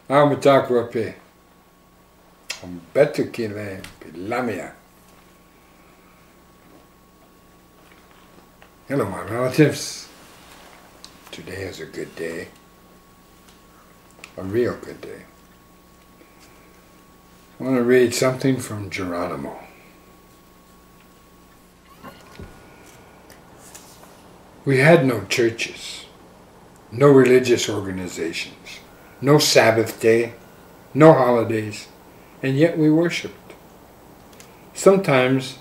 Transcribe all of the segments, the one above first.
Aumitakuape. Betukile Pilamia. Hello, my relatives. Today is a good day. A real good day. I want to read something from Geronimo. We had no churches, no religious organizations, no Sabbath day, no holidays, and yet we worshipped. Sometimes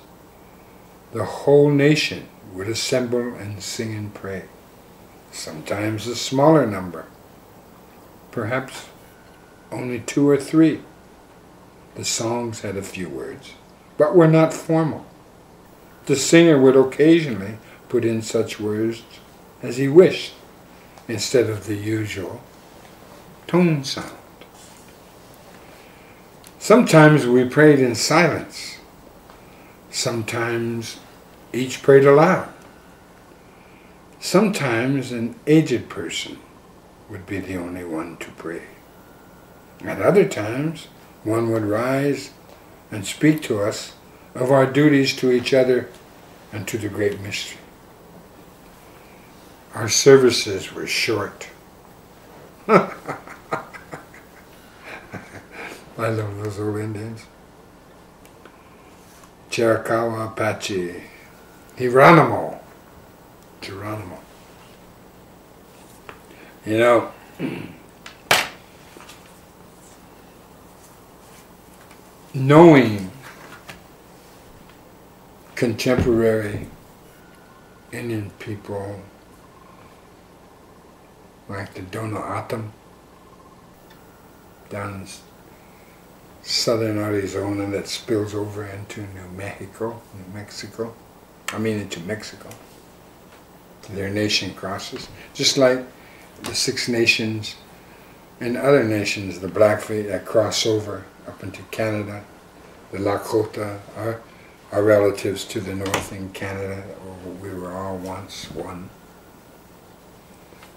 the whole nation would assemble and sing and pray. Sometimes a smaller number, perhaps only 2 or 3. The songs had a few words, but were not formal. The singer would occasionally put in such words as he wished, instead of the usual tone sound. Sometimes we prayed in silence. Sometimes each prayed aloud. Sometimes an aged person would be the only one to pray. At other times, one would rise and speak to us of our duties to each other and to the great mystery. Our services were short. I love those old Indians. Chiricahua Apache. Geronimo. Geronimo. You know, knowing contemporary Indian people like the Dono-Atom down in southern Arizona that spills over into Mexico. Into Mexico. Their nation crosses. Just like the 6 nations and other nations, the Blackfeet that cross over up into Canada, the Lakota, our relatives to the north in Canada, we were all once one.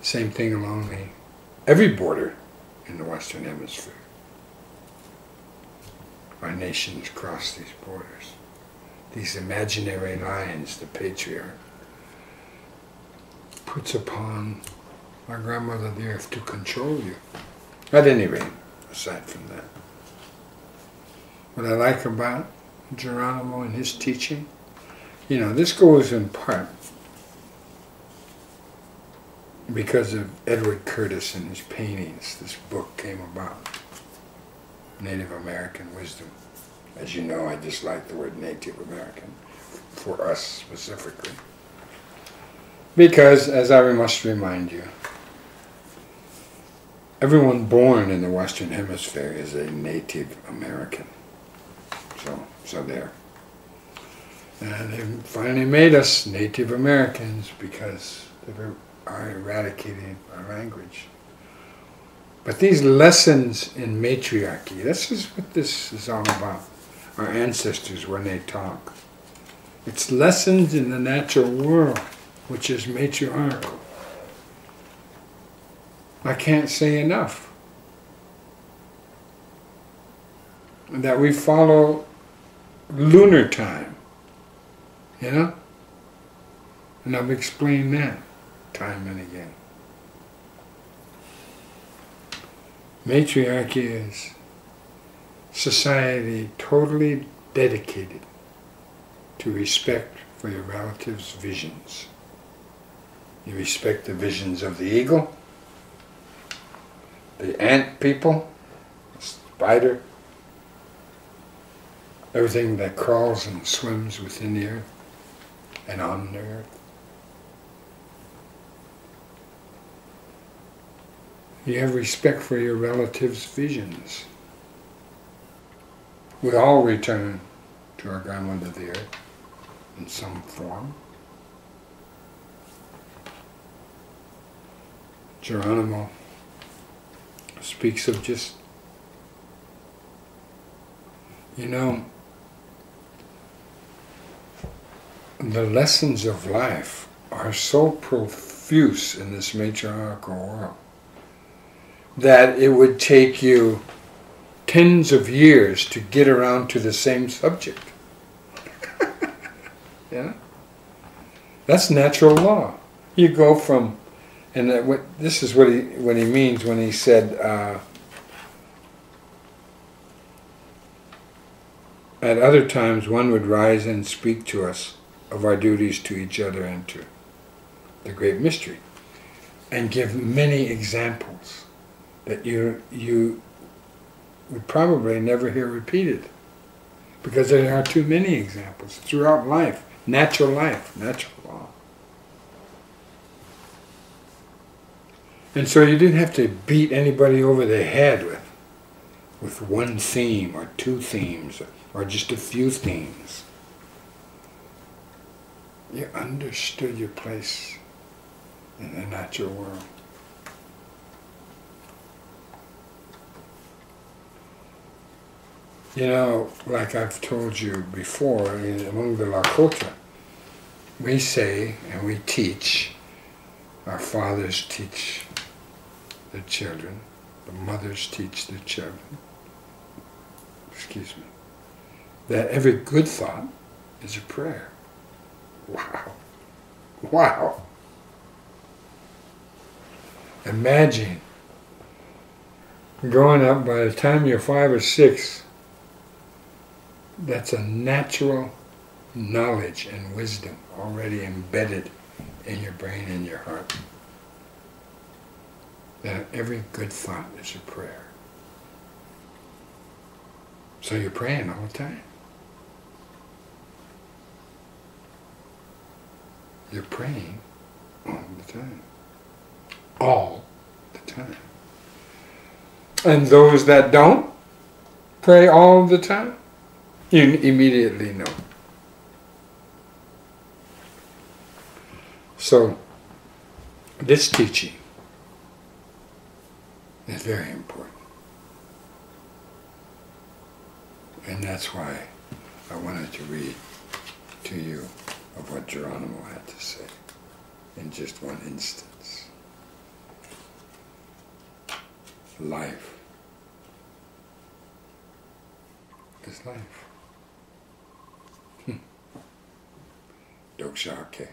Same thing along every border in the Western Hemisphere. Our nations cross these borders. These imaginary lines the patriarch puts upon our grandmother the earth to control you. At any rate, aside from that. What I like about Geronimo and his teaching, this goes in part because of Edward Curtis and his paintings. This book came about, Native American Wisdom. As you know, I dislike the word Native American, for us specifically. Because, as I must remind you, everyone born in the Western Hemisphere is a Native American. So there. And they finally made us Native Americans because they are eradicating our language. But these lessons in matriarchy, this is what this is all about. Our ancestors, when they talk. It's lessons in the natural world, which is matriarchal. I can't say enough that we follow lunar time, and I've explained that time and again. Matriarchy is society totally dedicated to respect for your relatives' visions. You respect the visions of the eagle, the ant people, the spider, everything that crawls and swims within the earth and on the earth. You have respect for your relatives' visions. We all return to our grandmother the earth in some form. Geronimo speaks of just, the lessons of life are so profuse in this matriarchal world. that it would take you tens of years to get around to the same subject. Yeah? That's natural law. You go from, and this is what he means when he said, at other times one would rise and speak to us of our duties to each other and to the great mystery, and give many examples that you would probably never hear repeated, because there are too many examples throughout life, natural law. And so you didn't have to beat anybody over the head with one theme or two themes or just a few themes. You understood your place in the natural world. You know, like I've told you before, among the Lakota, we say and we teach, our fathers teach their children, the mothers teach their children, excuse me, that every good thought is a prayer. Wow. Wow. Imagine growing up, by the time you're 5 or 6, that's a natural knowledge and wisdom already embedded in your brain and your heart. That every good thought is a prayer. So you're praying all the time. You're praying all the time. All the time. And those that don't pray all the time, you immediately know. So, this teaching is very important. And that's why I wanted to read to you of what Geronimo had to say in just one instance. Life is life. Doksha, okay.